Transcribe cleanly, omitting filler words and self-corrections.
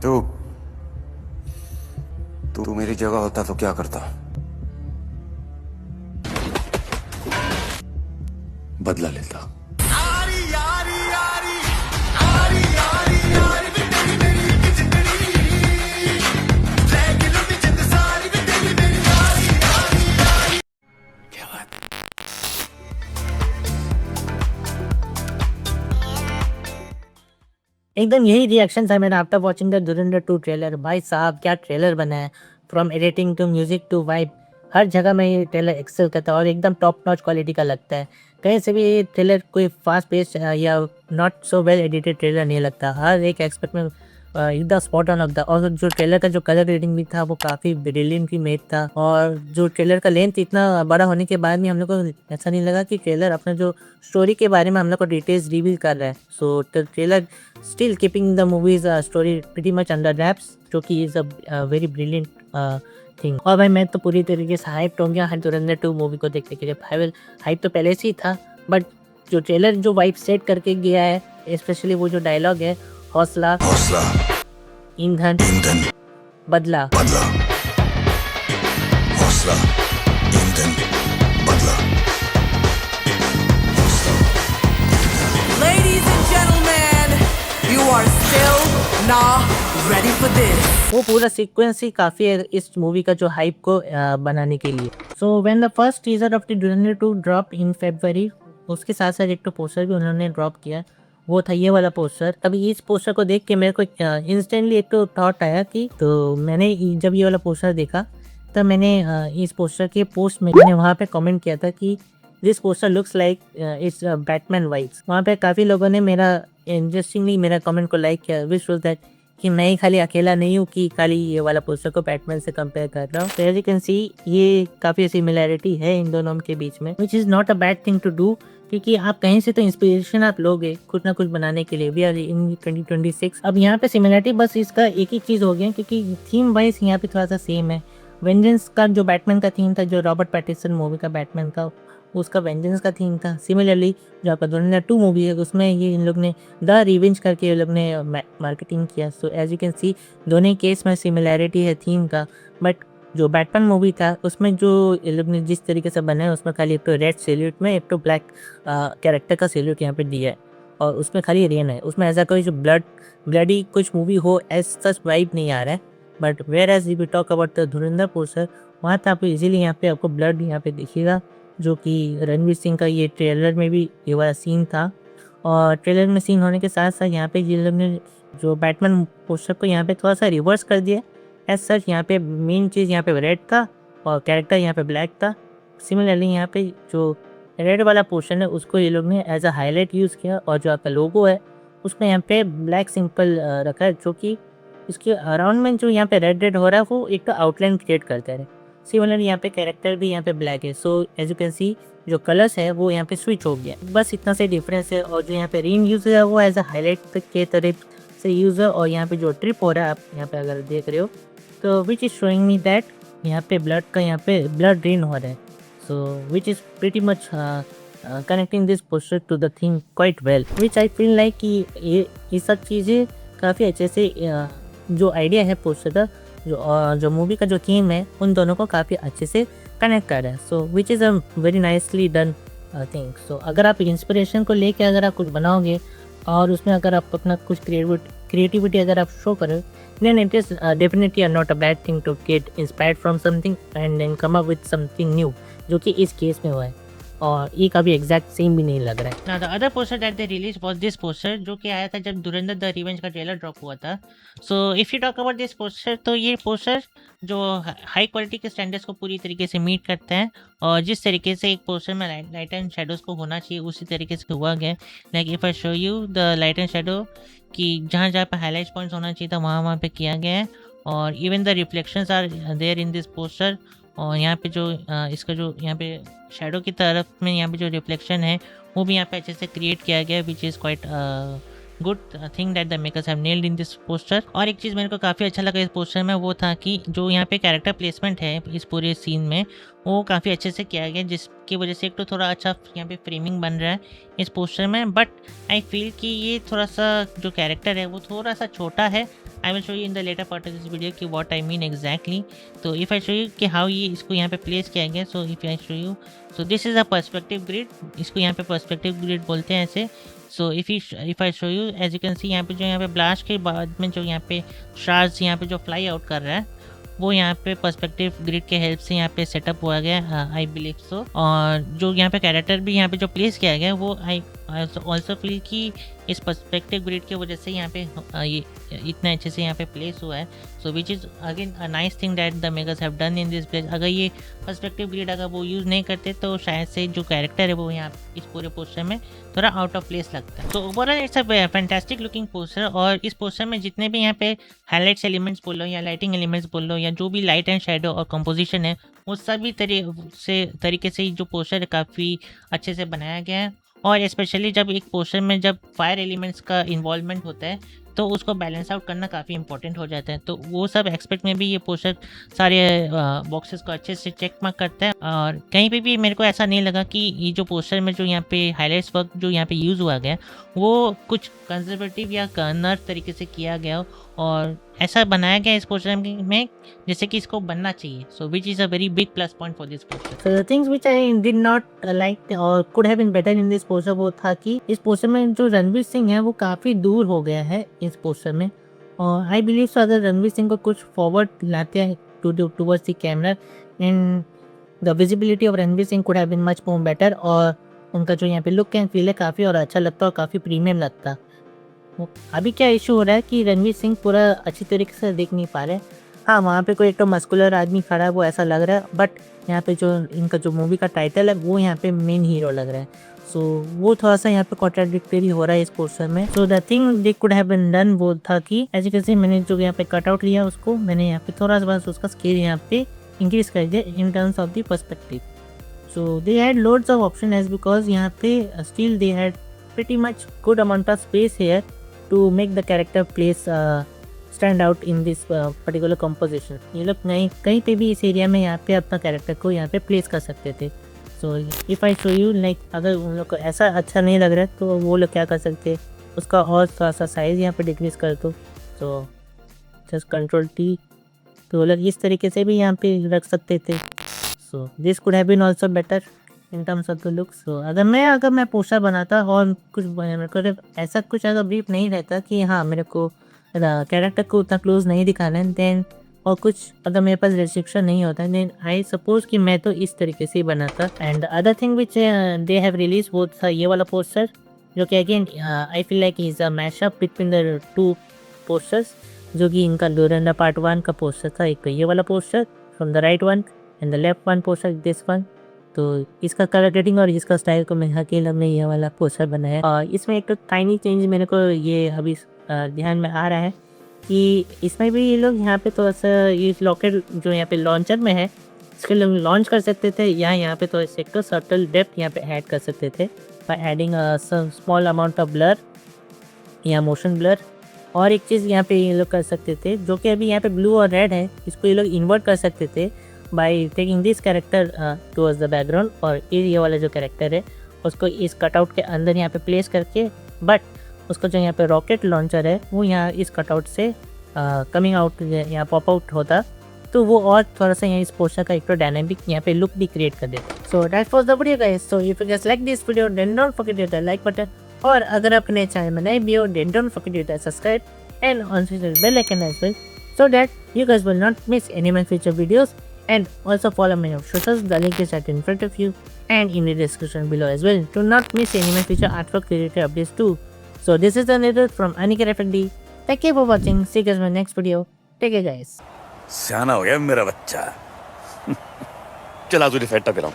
तू तू मेरी जगह होता तो क्या करता? बदला लेता। एकदम यही रिएक्शन था मेरा after watching the Dhurandhar 2 trailer. भाई साहब क्या ट्रेलर बना है, from editing to music to vibe, हर जगह में ये ट्रेलर एक्सेल करता है और एकदम टॉप नॉच क्वालिटी का लगता है। कहीं से भी ये ट्रेलर कोई फास्ट पेस या not so well edited trailer नहीं लगता, हर एक एक्सपेक्ट में एकदम स्पॉट ऑन लगता है। और जो ट्रेलर का जो कलर ग्रेडिंग भी था वो काफ़ी ब्रिलियंटली मेड था, और जो ट्रेलर का लेंथ इतना बड़ा होने के बाद भी हम लोग को ऐसा नहीं लगा कि ट्रेलर अपने जो स्टोरी के बारे में हम लोग को डिटेल्स रिवील कर रहा है। So trailer still keeping the movie's story pretty much under wraps, जो कि is a very brilliant thing. और भाई मैं तो पूरी तरीके से हाइप हो गया हर धुरंधर 2 मूवी को देखने के लिए। हाइप तो पहले से ही था, बट जो ट्रेलर जो वाइब सेट करके गया है, स्पेशली वो जो डायलॉग है, हौसला हौसला, ईंधन ईंधन, बदला। बदला। हौसला, ईंधन, बदला। Ladies and gentlemen, you are still not ready for this. वो पूरा सीक्वेंस ही काफ़ी है इस मूवी का जो हाइप को बनाने के लिए। So when the first teaser of the Dhurandhar 2 drop in February, उसके साथ साथ एक तो पोस्टर भी उन्होंने ड्रॉप किया, वो था ये वाला पोस्टर। अभी इस पोस्टर को देख के मेरे को इंस्टेंटली एक तो थॉट आया कि, तो मैंने जब ये वाला पोस्टर देखा तब मैंने इस पोस्टर के पोस्ट में मैंने वहाँ पे कमेंट किया था कि this poster looks like it's Batman vibes. वहाँ पे काफ़ी लोगों ने मेरा इंटरेस्टिंगली मेरा कमेंट को लाइक किया, विच वाज दैट कि मैं ही खाली अकेला नहीं हूँ कि खाली ये वाला पोस्टर को बैटमैन से कंपेयर कर रहा हूँ। तो एज यू कैन सी ये काफ़ी सिमिलैरिटी है इन दोनों के बीच में, which is not a bad thing to do, क्योंकि आप कहीं से तो इंस्पिरेशन आप लोगे कुछ ना कुछ बनाने के लिए। We are in 2026। अब यहाँ पे सिमिलरिटी बस इसका एक ही चीज़ हो गया, क्योंकि थीम वाइज यहाँ पे थोड़ा सा सेम है। वेंजेंस का जो बैटमैन का थीम था, जो रॉबर्ट पैटिसन मूवी का बैटमैन का, उसका वेंजेंस का थीम था। सिमिलरली जो आपका धुरंधर 2 मूवी है उसमें ये इन लोग ने द रिवेंज करके ये लोग ने मार्केटिंग किया। So as you can see दोनों केस में सिमिलैरिटी है थीम का। बट जो बैटमैन मूवी था उसमें जो ये लोग ने जिस तरीके से बनाया, उसमें खाली एक तो रेड सैल्यूट में एक तो ब्लैक कैरेक्टर का सैल्यूट यहाँ पे दिया है, और उसमें खाली रेन है। उसमें ऐसा कोई जो ब्लडी कुछ मूवी हो एज सच वाइब नहीं आ रहा है। But where as we talk about the Dhurandhar poster, वहाँ तो आपको इजीली यहाँ पे आपको ब्लड यहाँ पे दिखेगा, जो कि रणवीर सिंह का ये ट्रेलर में भी ये वाला सीन था। और ट्रेलर में सीन होने के साथ साथ यहाँ पे ये लोग ने जो बैटमैन पोस्टर को यहाँ पे थोड़ा सा रिवर्स कर दिया। एज सच यहाँ पे मेन चीज़ यहाँ पे रेड था और कैरेक्टर यहाँ पे ब्लैक था। सिमिलरली यहाँ पे जो रेड वाला पोर्शन है उसको ये लोग ने एज अ हाईलाइट यूज़ किया, और जो आपका लोगो है उसमें यहाँ पे ब्लैक सिंपल रखा है, जो कि इसके अराउंड में जो यहाँ पे रेड रेड हो रहा है वो एक तो आउटलाइन क्रिएट करता है। सिमिलर यहाँ पे कैरेक्टर भी यहाँ पे ब्लैक है। So as you can see जो कलर्स है वो यहाँ पे स्विच हो गया, बस इतना से डिफरेंस है। और जो यहाँ पे रेन यूज़ है वो एज अ हाईलाइट के तरह से यूज़ है। और यहाँ पे जो ट्रिप हो रहा है आप यहाँ पे अगर देख रहे हो, तो which is showing me that यहाँ पे ब्लड का यहाँ पे ब्लड ड्रेन हो रहा है। So which is pretty much connecting this poster to the thing quite well, which I feel like कि ये सब चीज़ें काफ़ी अच्छे से जो आइडिया है पोस्टर का, जो मूवी का जो थीम है, उन दोनों को काफ़ी अच्छे से कनेक्ट कर रहा है। So which is a very nicely done thing. So अगर आप इंस्पिरेशन को लेके अगर आप कुछ बनाओगे और उसमें अगर आप अपना कुछ क्रिएटिविटी अगर आप शो करो, then it is definitely not a bad thing to get inspired from something and then come up with something new, जो कि इस केस में हुआ है। और ये कभी एग्जैक्ट सेम भी नहीं लग रहा है। ना the other poster that they release was this poster, जो कि आया था जब धुरंधर द रिवेंज का ट्रेलर ड्रॉप हुआ था। So if you talk about this poster, तो ये पोस्टर जो हाई क्वालिटी के स्टैंडर्ड्स को पूरी तरीके से मीट करते हैं, और जिस तरीके से एक पोस्टर में लाइट एंड शेडोज़ को होना चाहिए उसी तरीके से हुआ गया। Like if I show you the light and shadow, कि जहाँ जहाँ पे हाईलाइट पॉइंट्स होना चाहिए था वहाँ वहाँ पे किया गया है। और even the reflections are there in this poster. और यहाँ पे जो इसका जो यहाँ पे शेडो की तरफ में यहाँ पे जो रिफ्लेक्शन है वो भी यहाँ पे अच्छे से क्रिएट किया गया है, which is quite good thing that the makers have nailed in this poster. और एक चीज़ मेरे को काफ़ी अच्छा लगा इस पोस्टर में वो था कि जो यहाँ पे कैरेक्टर प्लेसमेंट है इस पूरे सीन में वो काफ़ी अच्छे से किया गया, जिसकी वजह से एक तो थोड़ा अच्छा यहाँ पे फ्रेमिंग बन रहा है इस पोस्टर में। बट आई फील कि ये थोड़ा सा जो कैरेक्टर है वो थोड़ा सा छोटा है। I will show you in the latter part of this video कि व्हाट आई मीन एग्जैक्टली। तो इफ़ आई शो यू कि हाउ ये इसको यहाँ पे प्लेस किया गया, so if I show you, so this is a perspective grid, इसको यहाँ पे पर्सपेक्टिव ग्रिड बोलते हैं ऐसे। So if I show you, as you can see यहाँ पे जो यहाँ पे ब्लास्ट के बाद में जो यहाँ पे शार्ड्स यहाँ पे जो फ्लाई आउट कर रहा है वो यहाँ पे पर्सपेक्टिव ग्रिड के हेल्प से यहाँ पे सेटअप हुआ गया, आई बिलीव सो। और जो यहाँ पे कैरेक्टर भी यहाँ पे जो प्लेस किया गया वो आई ऑल्सो फील कि इस पर्सपेक्टिव ग्रिड की वजह से यहाँ पे ये इतना अच्छे से यहाँ पे प्लेस हुआ है। So which is again a nice thing that the makers have done in this place. अगर ये पर्सपेक्टिव ग्रिड अगर वो यूज़ नहीं करते तो शायद से जो कैरेक्टर है वो यहाँ इस पूरे पोस्टर में थोड़ा आउट ऑफ प्लेस लगता है। तो overall it's a fantastic looking poster. और इस पोस्टर में जितने भी यहाँ पे हाईलाइट्स एलिमेंट्स बोल लो या लाइटिंग एलिमेंट्स बोल लो या जो भी लाइट एंड शेडो और कंपोजिशन है वो सभी तरीके से जो पोस्टर है काफ़ी अच्छे से बनाया गया है। और स्पेशली जब एक पोस्टर में जब फायर एलिमेंट्स का इन्वॉल्वमेंट होता है तो उसको बैलेंस आउट करना काफ़ी इंपॉर्टेंट हो जाता है। तो वो सब एक्सपेक्ट में भी ये पोस्टर सारे बॉक्सेस को अच्छे से चेक मार्क करता है। और कहीं पे भी मेरे को ऐसा नहीं लगा कि ये जो पोस्टर में जो यहाँ पे हाईलाइट्स वर्क जो यहाँ पे यूज़ हुआ गया वो कुछ कंजर्वेटिव या नर्व तरीके से किया गया और ऐसा बनाया गया इस पोस्टर में जैसे कि इसको बनना चाहिए। So which is a very big plus point for this poster. So the things which I did not like or could have been better in this poster वो था कि इस पोस्टर में जो रणवीर सिंह है वो काफ़ी दूर हो गया है इस पोस्टर में। और आई बिलीव सो अगर रणवीर सिंह को कुछ फॉरवर्ड लाते हैं towards the camera and the visibility of Ranveer Singh could have been much more better. और उनका जो यहाँ पे लुक एंड फील है काफ़ी और अच्छा लगता है और काफ़ी प्रीमियम लगता है। अभी क्या इशू हो रहा है कि रणवीर सिंह पूरा अच्छी तरीके से दिख नहीं पा रहे। हाँ, वहाँ पे कोई एक तो मस्कुलर आदमी खड़ा है वो ऐसा लग रहा है, बट यहाँ पे जो इनका जो मूवी का टाइटल है वो यहाँ पे मेन हीरो लग रहा है। सो वो थोड़ा सा यहाँ पे कॉन्ट्राडिक्टरी हो रहा है इस पोस्टर में। So the thing they could have been done वो था कि एज यू कैन सी मैंने जो यहाँ पे कट आउट लिया उसको मैंने यहाँ पे थोड़ा सा बस उसका स्केल यहाँ पे इंक्रीज कर दिया in terms of the perspective. So they had loads of option as because यहाँ पे still they had pretty much good amount of space here to make the character place stand out in this particular composition। ये लोग कहीं पे भी इस area में यहाँ पे अपना कैरेक्टर को यहाँ पे प्लेस कर सकते थे। सो if I show you like अगर उन लोग को ऐसा अच्छा नहीं लग रहा है तो वो लोग क्या कर सकते हैं, उसका और थोड़ा सा साइज़ यहाँ पे डिक्रीज कर दो। सो जस्ट कंट्रोल टी, तो वो लोग इस तरीके से भी यहाँ पे रख सकते थे। So this could have been also better in terms of the look. So अगर मैं पोस्टर बनाता और कुछ मेरे को ऐसा कुछ अगर ब्रीफ नहीं रहता कि हाँ मेरे को कैरेक्टर को उतना क्लोज नहीं दिखाना है देन, और कुछ अगर मेरे पास रेस्ट्रिक्शन नहीं होता देन आई सपोज कि मैं तो इस तरीके से ही बनाता। And other thing which they have release वो था ये वाला पोस्टर जो कि again I feel like is a mashup between the two posters, जो कि इनका डोरेंडा पार्ट 1 का पोस्टर था। एक तो ये वाला poster from the right one and the left one poster this one. तो इसका कलर ग्रेडिंग और इसका स्टाइल को मैं अकेला में ये वाला पोस्टर बनाया। और इसमें एक तो टाइनी चेंज मेरे को ये अभी ध्यान में आ रहा है कि इसमें भी ये लोग यहाँ पे थोड़ा सा ये लॉकेट जो यहाँ पे लॉन्चर में है इसके लोग लॉन्च कर सकते थे या यहाँ पे थोड़ा सा सटल डेप्थ यहाँ पे ऐड कर सकते थे by adding small amount of blur या मोशन ब्लर। और एक चीज़ यहाँ पे ये लोग कर सकते थे जो कि अभी यहाँ पे ब्लू और रेड है, इसको ये लोग इन्वर्ट कर सकते थे by taking this character towards the background और ये वाला जो कैरेक्टर है उसको इस कटआउट के अंदर यहाँ पे प्लेस करके, बट उसका जो यहाँ पे रॉकेट लॉन्चर है वो यहाँ इस कटआउट से कमिंग आउट यहाँ पॉप आउट होता, तो वो और थोड़ा सा यहाँ इस पोस्टर का एक तो डायनामिक यहाँ पे लुक भी क्रिएट कर देता। So that was the video guys. So if you guys like this video then don't forget to hit the like button, और अगर अपने चैनल में नए भी हो then don't forget to hit the subscribe and also hit the bell icon as well so that you guys will not miss any of my future videos, and also follow my socials. The link is right in front of you and in the description below as well to not miss any of my future artwork related updates too. So this is the narrator from Aniket FND. Thank you for watching. See you guys in my next video. Take care guys. सियाना हो गया मेरा बच्चा। चला तुझे फेंटा पिलाऊं।